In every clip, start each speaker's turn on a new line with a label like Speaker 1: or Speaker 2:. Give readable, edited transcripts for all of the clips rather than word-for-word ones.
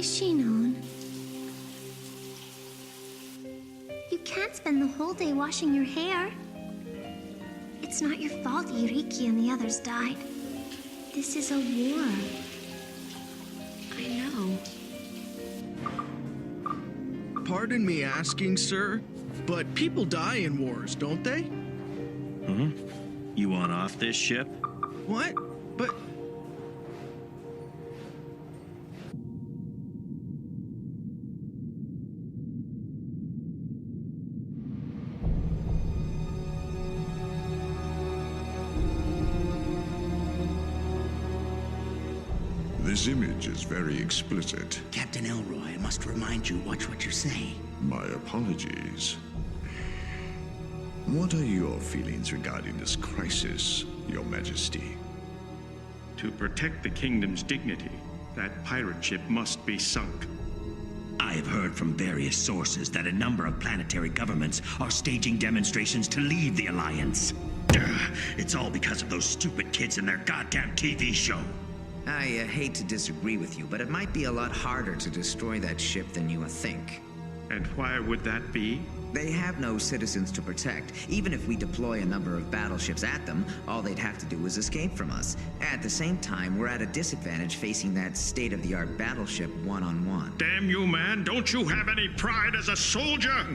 Speaker 1: is she known? You can't spend the whole day washing your hair. It's not your fault Yuriki and the others died. This is a war.
Speaker 2: I know.
Speaker 3: Pardon me asking, sir, but people die in wars, don't they?
Speaker 4: You want off this ship?
Speaker 3: What? But...
Speaker 5: This image is very explicit.
Speaker 6: Captain Elroy, I must remind you, watch what you say.
Speaker 5: My apologies. What are your feelings regarding this crisis, Your Majesty?
Speaker 7: To protect the kingdom's dignity, that pirate ship must be sunk.
Speaker 6: I have heard from various sources that a number of planetary governments are staging demonstrations to leave the Alliance. It's all because of those stupid kids and their goddamn TV show.
Speaker 8: I hate to disagree with you, but it might be a lot harder to destroy that ship than you think.
Speaker 7: And why would that be?
Speaker 8: They have no citizens to protect. Even if we deploy a number of battleships at them, all they'd have to do is escape from us. At the same time, we're at a disadvantage facing that state-of-the-art battleship one-on-one.
Speaker 7: Damn you, man! Don't you have any pride as a soldier?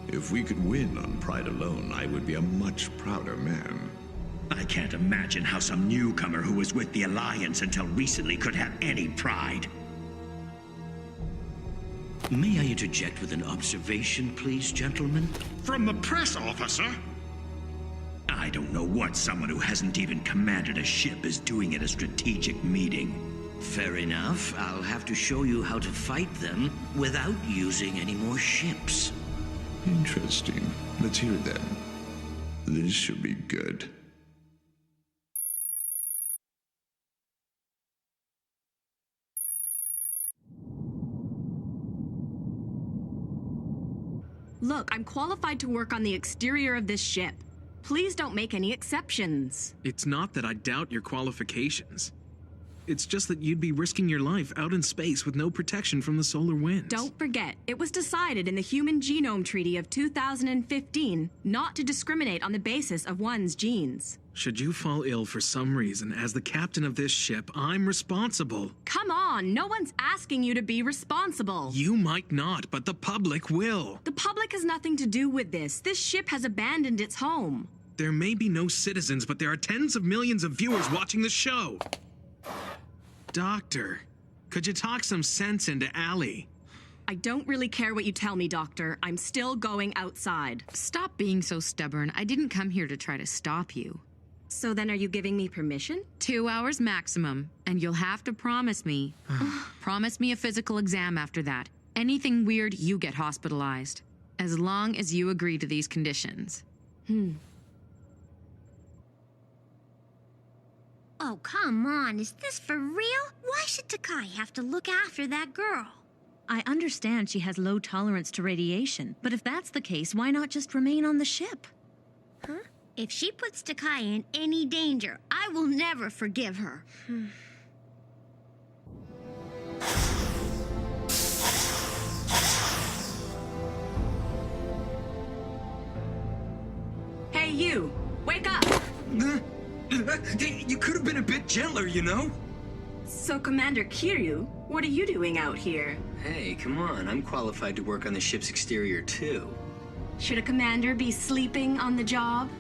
Speaker 5: If we could win on pride alone, I would be a much prouder man.
Speaker 6: I can't imagine how some newcomer who was with the Alliance until recently could have any pride.
Speaker 9: May I interject with an observation, please, gentlemen?
Speaker 7: From the press officer?
Speaker 6: I don't know what someone who hasn't even commanded a ship is doing at a strategic meeting.
Speaker 9: Fair enough. I'll have to show you how to fight them without using any more ships.
Speaker 5: Interesting. Let's hear it then. This should be good.
Speaker 2: Look, I'm qualified to work on the exterior of this ship. Please don't make any exceptions.
Speaker 3: It's not that I doubt your qualifications. It's just that you'd be risking your life out in space with no protection from the solar winds.
Speaker 2: Don't forget, it was decided in the Human Genome Treaty of 2015 not to discriminate on the basis of one's genes.
Speaker 3: Should you fall ill for some reason, as the captain of this ship, I'm responsible.
Speaker 2: Come on, no one's asking you to be responsible.
Speaker 3: You might not, but the public will.
Speaker 2: The public has nothing to do with this. This ship has abandoned its home.
Speaker 3: There may be no citizens, but there are tens of millions of viewers watching the show. Doctor, could you talk some sense into Allie?
Speaker 2: I don't really care what you tell me, Doctor. I'm still going outside.
Speaker 10: Stop being so stubborn. I didn't come here to try to stop you.
Speaker 2: So then are you giving me permission?
Speaker 10: 2 hours maximum, and you'll have to promise me. Promise me a physical exam after that. Anything weird, you get hospitalized. As long as you agree to these conditions.
Speaker 1: Oh, come on. Is this for real? Why should Takai have to look after that girl?
Speaker 11: I understand she has low tolerance to radiation, but if that's the case, why not just remain on the ship?
Speaker 1: Huh? If she puts Takai in any danger, I will never forgive her.
Speaker 2: Hey, you! Wake up!
Speaker 12: You could have been a bit gentler, you know?
Speaker 2: So, Commander Kiryu, what are you doing out here?
Speaker 12: Hey, come on. I'm qualified to work on the ship's exterior, too.
Speaker 2: Should a commander be sleeping on the job?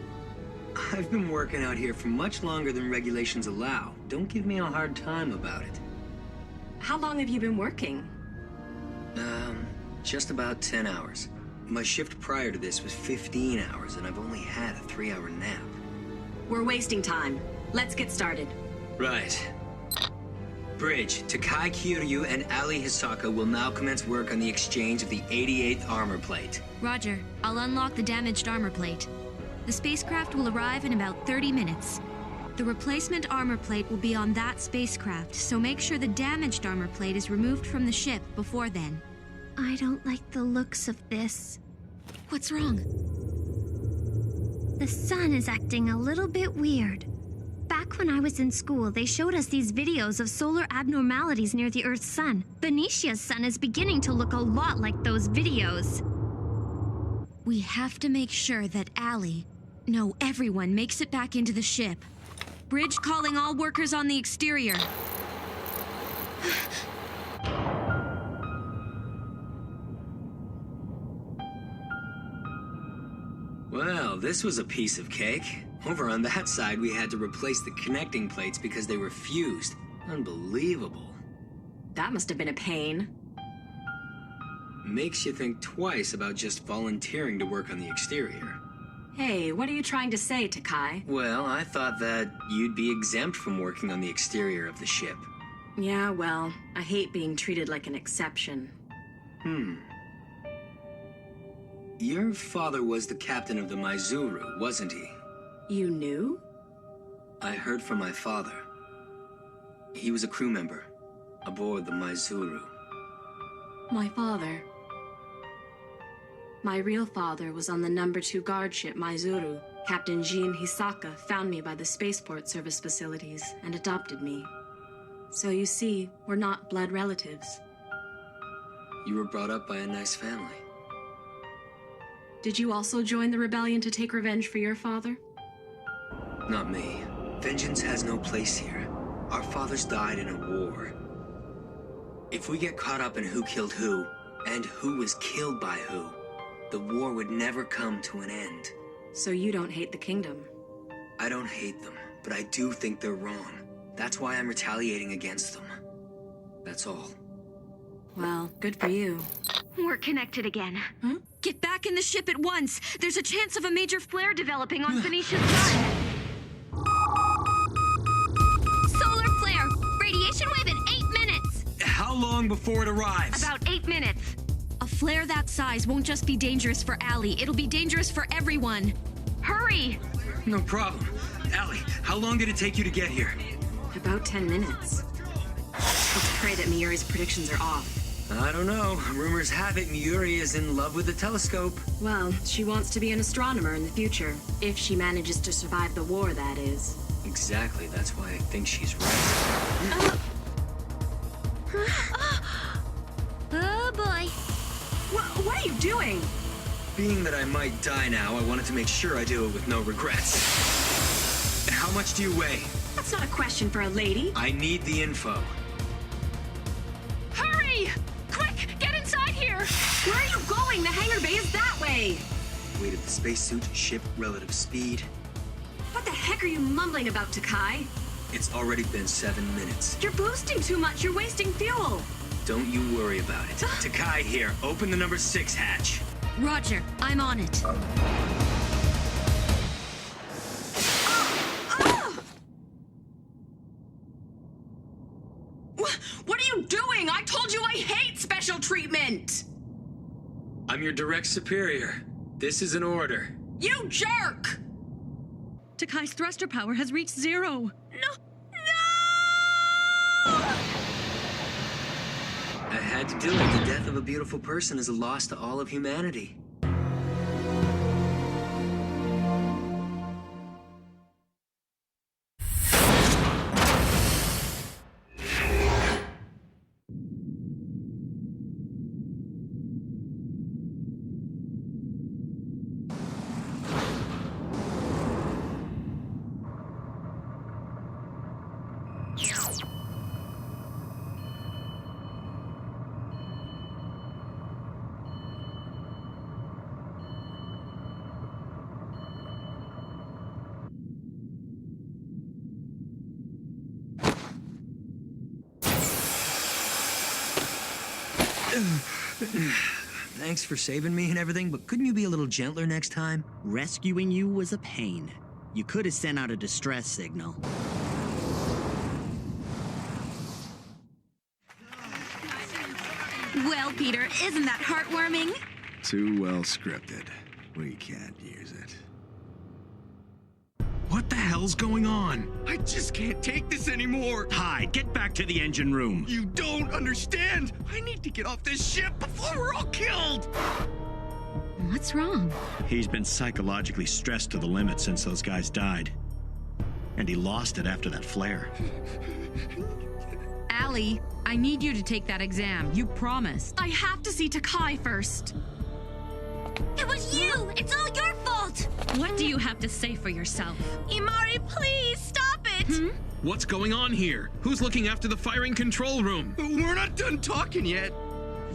Speaker 12: I've been working out here for much longer than regulations allow. Don't give me a hard time about it.
Speaker 2: How long have you been working?
Speaker 12: Just about 10 hours. My shift prior to this was 15 hours, and I've only had a 3-hour nap.
Speaker 2: We're wasting time. Let's get started.
Speaker 12: Right. Bridge, Takai Kiryu and Ali Hisaka will now commence work on the exchange of the 88th armor plate.
Speaker 13: Roger. I'll unlock the damaged armor plate. The spacecraft will arrive in about 30 minutes. The replacement armor plate will be on that spacecraft, so make sure the damaged armor plate is removed from the ship before then.
Speaker 1: I don't like the looks of this.
Speaker 13: What's wrong?
Speaker 1: The sun is acting a little bit weird. Back when I was in school, they showed us these videos of solar abnormalities near the Earth's sun. Benicia's sun is beginning to look a lot like those videos.
Speaker 13: We have to make sure that Allie, no, everyone, makes it back into the ship. Bridge calling all workers on the exterior.
Speaker 12: Well, this was a piece of cake. Over on that side, we had to replace the connecting plates because they were fused. Unbelievable.
Speaker 2: That must have been a pain.
Speaker 12: Makes you think twice about just volunteering to work on the exterior.
Speaker 2: Hey, what are you trying to say, Takai?
Speaker 12: Well, I thought that you'd be exempt from working on the exterior of the ship.
Speaker 2: Yeah, well, I hate being treated like an exception.
Speaker 12: Your father was the captain of the Maizuru, wasn't he?
Speaker 2: You knew?
Speaker 12: I heard from my father. He was a crew member aboard the Maizuru.
Speaker 2: My father. My real father was on the number 2 guard ship Maizuru. Captain Jin Hisaka found me by the spaceport service facilities and adopted me. So you see, we're not blood relatives.
Speaker 12: You were brought up by a nice family.
Speaker 2: Did you also join the rebellion to take revenge for your father?
Speaker 12: Not me. Vengeance has no place here. Our fathers died in a war. If we get caught up in who killed who, and who was killed by who, the war would never come to an end.
Speaker 2: So you don't hate the kingdom?
Speaker 12: I don't hate them, but I do think they're wrong. That's why I'm retaliating against them. That's all.
Speaker 2: Well, good for you.
Speaker 1: We're connected again.
Speaker 13: Huh? Get back in the ship at once. There's a chance of a major flare developing on Phoenicia's sun.
Speaker 1: Solar flare! Radiation wave in 8 minutes!
Speaker 12: How long before it arrives?
Speaker 1: About 8 minutes.
Speaker 13: A flare that size won't just be dangerous for Allie, it'll be dangerous for everyone.
Speaker 1: Hurry!
Speaker 12: No problem. Allie, how long did it take you to get here?
Speaker 2: About 10 minutes. Let's pray that Miuri's predictions are off.
Speaker 12: I don't know. Rumors have it Miuri is in love with the telescope.
Speaker 2: Well, she wants to be an astronomer in the future. If she manages to survive the war, that is.
Speaker 12: Exactly. That's why I think she's right.
Speaker 1: Oh boy.
Speaker 2: What are you doing?
Speaker 12: Being that I might die now, I wanted to make sure I do it with no regrets. How much do you weigh?
Speaker 2: That's not a question for a lady.
Speaker 12: I need the info.
Speaker 2: Hurry! Quick, get inside here! Where are you going? The hangar bay is that way!
Speaker 12: Weight of the spacesuit, ship, relative speed.
Speaker 2: What the heck are you mumbling about, Takai?
Speaker 12: It's already been 7 minutes.
Speaker 2: You're boosting too much. You're wasting fuel.
Speaker 12: Don't you worry about it. Takai here. Open the number 6 hatch.
Speaker 13: Roger, I'm on it.
Speaker 2: What are you doing? I told you I hate special treatment!
Speaker 12: I'm your direct superior. This is an order.
Speaker 2: You jerk!
Speaker 11: Takai's thruster power has reached 0.
Speaker 12: I had to do it. The death of a beautiful person is a loss to all of humanity. Thanks for saving me and everything, but couldn't you be a little gentler next time?
Speaker 14: Rescuing you was a pain. You could have sent out a distress signal.
Speaker 13: Well, Peter, isn't that heartwarming?
Speaker 5: Too well scripted. We can't use it.
Speaker 3: What the hell's going on?
Speaker 6: I just can't take this anymore. Hide. Get back to the engine room. You don't understand. I need to get off this ship before we're all killed.
Speaker 11: What's wrong?
Speaker 4: He's been psychologically stressed to the limit since those guys died.
Speaker 6: and he lost it after that flare.
Speaker 10: Allie, I need you to take that exam. You promised.
Speaker 2: I have to see Takai first.
Speaker 13: It was you! It's all your fault!
Speaker 11: What do you have to say for yourself?
Speaker 2: Imari, please stop it!
Speaker 3: What's going on here? Who's looking after the firing control room?
Speaker 15: We're not done talking yet.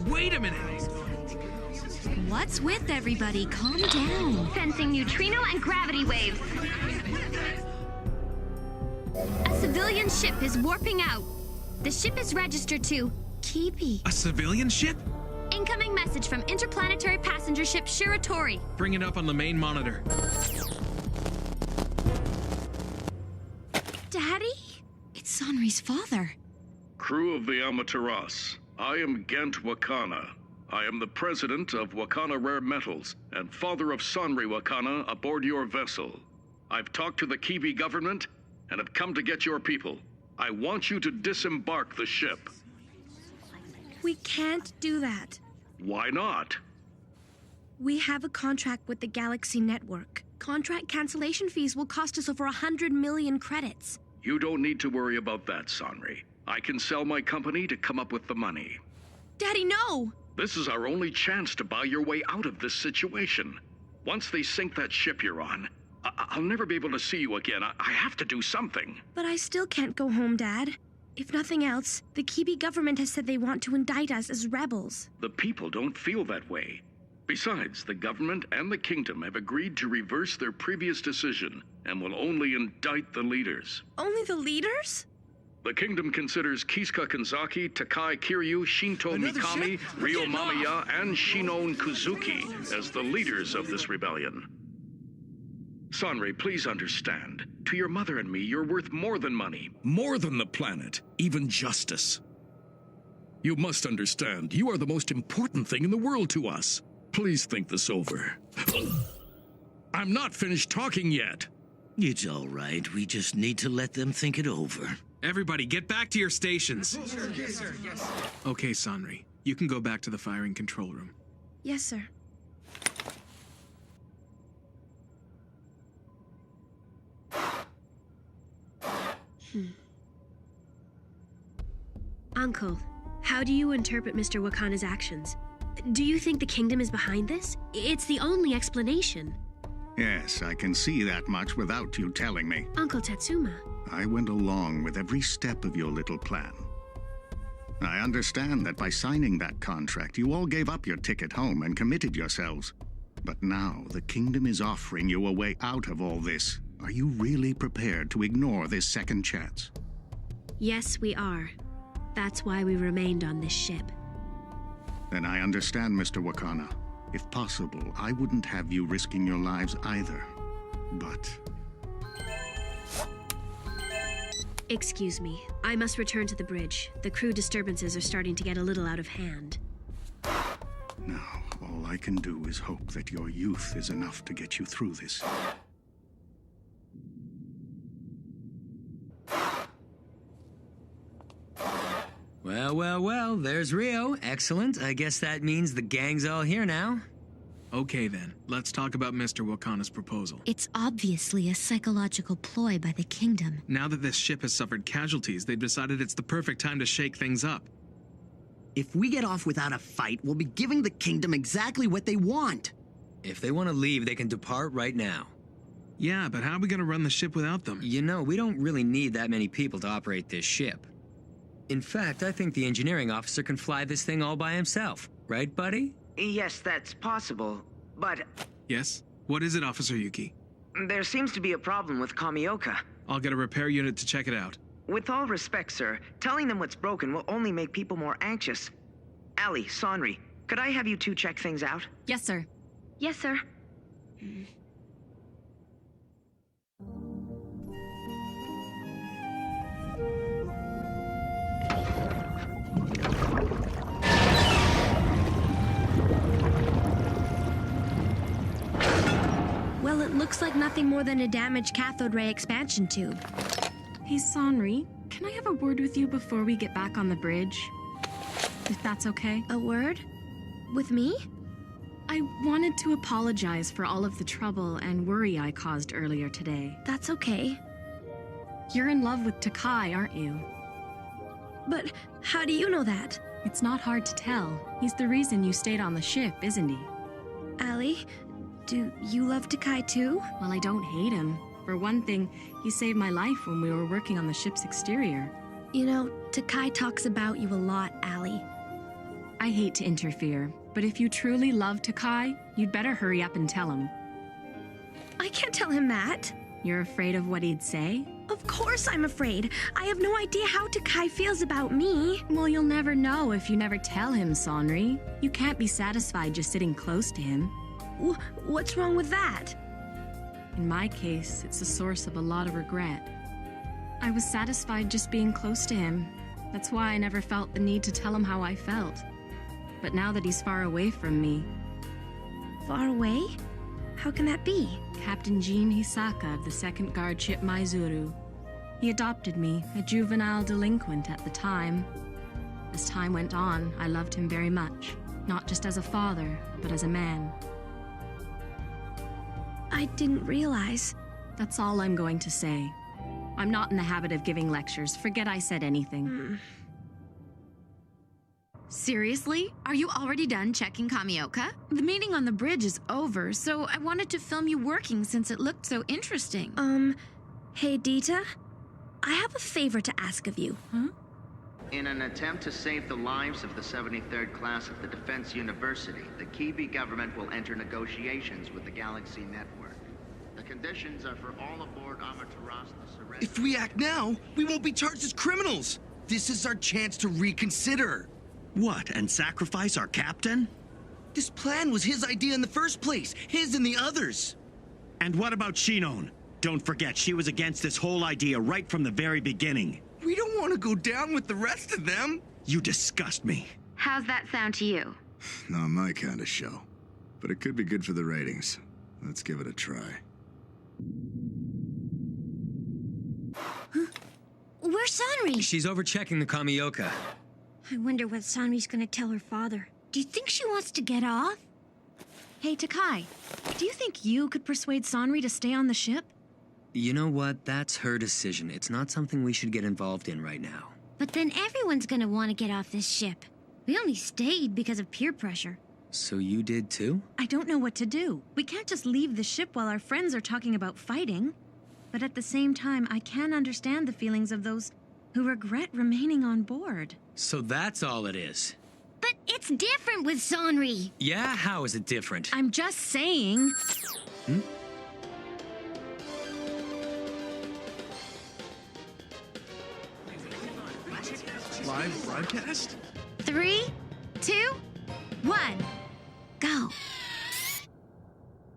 Speaker 3: Wait a minute.
Speaker 13: What's with everybody? Calm down.
Speaker 1: Sensing neutrino and gravity waves.
Speaker 13: A civilian ship is warping out. The ship is registered to Kibi.
Speaker 3: A civilian ship?
Speaker 13: Incoming message from interplanetary passenger ship Shiratori.
Speaker 3: Bring it up on the main monitor.
Speaker 13: Daddy? It's Sanri's father.
Speaker 16: Crew of the Amaterasu, I am Gent Wakana. I am the president of Wakana Rare Metals and father of Sanri Wakana aboard your vessel. I've talked to the Kibi government and have come to get your people. I want you to disembark the ship.
Speaker 17: We can't do that.
Speaker 16: Why not?
Speaker 17: We have a contract with the Galaxy Network. Contract cancellation fees will cost us over 100 million credits.
Speaker 16: You don't need to worry about that, Sanri. I can sell my company to come up with the money.
Speaker 17: Daddy, no!
Speaker 16: This is our only chance to buy your way out of this situation. Once they sink that ship you're on, I'll never be able to see you again. I have to do something.
Speaker 17: But I still can't go home, Dad. If nothing else, the Kibi government has said they want to indict us as rebels.
Speaker 16: The people don't feel that way. Besides, the government and the kingdom have agreed to reverse their previous decision and will only indict the leaders.
Speaker 17: Only the leaders?
Speaker 16: The kingdom considers Kiska Kanzaki, Takai Kiryu, Shinto Mikami, Ryo Mamiya, and Shinon Kuzuki as the leaders of this rebellion. Sanri, please understand. To your mother and me, you're worth more than money.
Speaker 18: More than the planet, even justice. You must understand, you are the most important thing in the world to us. Please think this over. I'm not finished talking yet.
Speaker 9: It's all right. We just need to let them think it over.
Speaker 3: Everybody, get back to your stations.
Speaker 15: Yes, sir. Yes.
Speaker 3: Okay, Sanri. You can go back to the firing control room.
Speaker 17: Yes, sir. Uncle, how do you interpret Mr. Wakana's actions? Do you think the kingdom is behind this? It's the only explanation.
Speaker 19: Yes, I can see that much without you telling me.
Speaker 17: Uncle Tatsuma.
Speaker 19: I went along with every step of your little plan. I understand that by signing that contract, you all gave up your ticket home and committed yourselves. But now the kingdom is offering you a way out of all this. Are you really prepared to ignore this second chance?
Speaker 17: Yes, we are. That's why we remained on this ship.
Speaker 19: Then I understand, Mr. Wakana. If possible, I wouldn't have you risking your lives either. But...
Speaker 17: Excuse me. I must return to the bridge. The crew disturbances are starting to get a little out of hand.
Speaker 19: Now, all I can do is hope that your youth is enough to get you through this.
Speaker 12: Well, there's Rio. Excellent. I guess that means the gang's all here now.
Speaker 3: Okay then, let's talk about Mr. Wakana's proposal.
Speaker 13: It's obviously a psychological ploy by the kingdom.
Speaker 3: Now that this ship has suffered casualties, they've decided it's the perfect time to shake things up.
Speaker 14: If we get off without a fight, we'll be giving the kingdom exactly what they want.
Speaker 12: If they want to leave, they can depart right now.
Speaker 3: Yeah, but how are we going to run the ship without them?
Speaker 12: You know, we don't really need that many people to operate this ship. In fact, I think the engineering officer can fly this thing all by himself. Right, buddy?
Speaker 20: Yes, that's possible, but...
Speaker 3: Yes? What is it, Officer Yuki?
Speaker 20: There seems to be a problem with Kamioka.
Speaker 3: I'll get a repair unit to check it out.
Speaker 20: With all respect, sir, telling them what's broken will only make people more anxious. Ali, Sanri, could I have you two check things out?
Speaker 2: Yes, sir.
Speaker 17: Yes, sir. Well, it looks like nothing more than a damaged cathode ray expansion tube.
Speaker 2: Hey, Sanri, can I have a word with you before we get back on the bridge? If that's okay.
Speaker 17: A word? With me?
Speaker 2: I wanted to apologize for all of the trouble and worry I caused earlier today.
Speaker 17: That's okay.
Speaker 2: You're in love with Takai, aren't you?
Speaker 17: But how do you know that?
Speaker 2: It's not hard to tell. He's the reason you stayed on the ship, isn't he?
Speaker 17: Allie, do you love Takai too?
Speaker 2: Well, I don't hate him. For one thing, he saved my life when we were working on the ship's exterior.
Speaker 17: You know, Takai talks about you a lot, Allie.
Speaker 2: I hate to interfere, but if you truly love Takai, you'd better hurry up and tell him.
Speaker 17: I can't tell him that.
Speaker 2: You're afraid of what he'd say?
Speaker 17: Of course I'm afraid. I have no idea how Takai feels about me.
Speaker 2: Well, you'll never know if you never tell him, Sonri. You can't be satisfied just sitting close to him.
Speaker 17: What's wrong with that?
Speaker 2: In my case, it's a source of a lot of regret. I was satisfied just being close to him. That's why I never felt the need to tell him how I felt. But now that he's far away from me...
Speaker 17: Far away? How can that be?
Speaker 2: Captain Jin Hisaka of the 2nd Guard Ship Maizuru. He adopted me, a juvenile delinquent at the time. As time went on, I loved him very much. Not just as a father, but as a man.
Speaker 17: I didn't realize.
Speaker 2: That's all I'm going to say. I'm not in the habit of giving lectures. Forget I said anything.
Speaker 10: Seriously? Are you already done checking Kamioka? The meeting on the bridge is over, so I wanted to film you working since it looked so interesting.
Speaker 17: Hey Dita? I have a favor to ask of you.
Speaker 10: Huh?
Speaker 21: In an attempt to save the lives of the 73rd class of the Defense University, the Kiwi government will enter negotiations with the Galaxy Network. The conditions are for all aboard Amaterasu to surrender.
Speaker 15: If we act now, we won't be charged as criminals. This is our chance to reconsider.
Speaker 6: What, and sacrifice our captain?
Speaker 15: This plan was his idea in the first place, his and the others.
Speaker 6: And what about Shinon? Don't forget, she was against this whole idea right from the very beginning.
Speaker 15: We don't want to go down with the rest of them.
Speaker 6: You disgust me.
Speaker 22: How's that sound to you?
Speaker 5: Not my kind of show. But it could be good for the ratings. Let's give it a try.
Speaker 23: Where's Sanri?
Speaker 12: She's over checking the Kamioka.
Speaker 23: I wonder what Sanri's gonna tell her father. Do you think she wants to get off?
Speaker 11: Hey, Takai, do you think you could persuade Sanri to stay on the ship?
Speaker 12: You know what? That's her decision. It's not something we should get involved in right now.
Speaker 23: But then everyone's gonna want to get off this ship. We only stayed because of peer pressure.
Speaker 12: So you did too?
Speaker 11: I don't know what to do. We can't just leave the ship while our friends are talking about fighting. But at the same time, I can understand the feelings of those who regret remaining on board.
Speaker 12: So that's all it is.
Speaker 23: But it's different with Sanri.
Speaker 12: Yeah, how is it different?
Speaker 11: I'm just saying.
Speaker 3: Live broadcast?
Speaker 23: 3, 2, 1, go.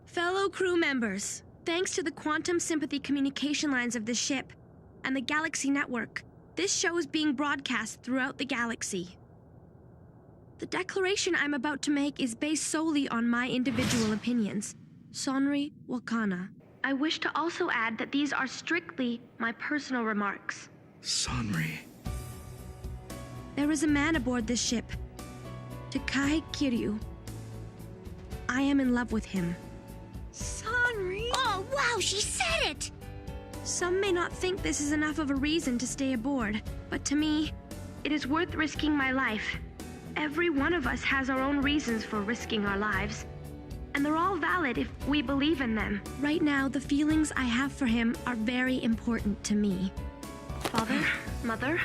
Speaker 17: Fellow crew members, thanks to the quantum sympathy communication lines of this ship and the Galaxy Network, this show is being broadcast throughout the galaxy. The declaration I'm about to make is based solely on my individual opinions. Sonri Wakana. I wish to also add that these are strictly my personal remarks.
Speaker 3: Sonri.
Speaker 17: There is a man aboard this ship, Takai Kiryu. I am in love with him.
Speaker 23: Sanri! Oh, wow, she said it!
Speaker 17: Some may not think this is enough of a reason to stay aboard, but to me, it is worth risking my life. Every one of us has our own reasons for risking our lives, and they're all valid if we believe in them. Right now, the feelings I have for him are very important to me. Father, Mother,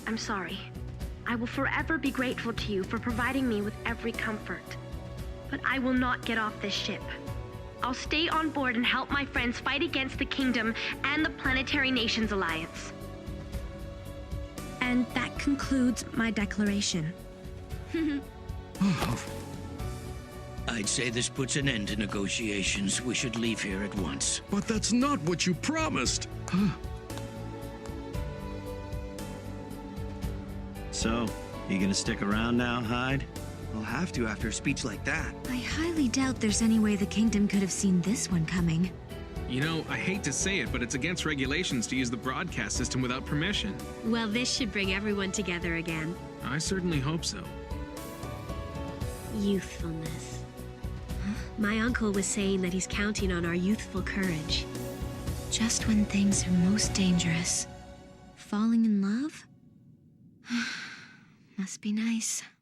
Speaker 17: I'm sorry. I will forever be grateful to you for providing me with every comfort. But I will not get off this ship. I'll stay on board and help my friends fight against the Kingdom and the Planetary Nations Alliance. And that concludes my declaration.
Speaker 9: I'd say this puts an end to negotiations. We should leave here at once.
Speaker 18: But that's not what you promised.
Speaker 4: So, you gonna stick around now, Hyde?
Speaker 15: I'll have to after a speech like that.
Speaker 13: I highly doubt there's any way the Kingdom could have seen this one coming.
Speaker 3: You know, I hate to say it, but it's against regulations to use the broadcast system without permission.
Speaker 24: Well, this should bring everyone together again.
Speaker 3: I certainly hope so.
Speaker 24: Youthfulness. My uncle was saying that he's counting on our youthful courage.
Speaker 13: Just when things are most dangerous, falling in love? Must be nice.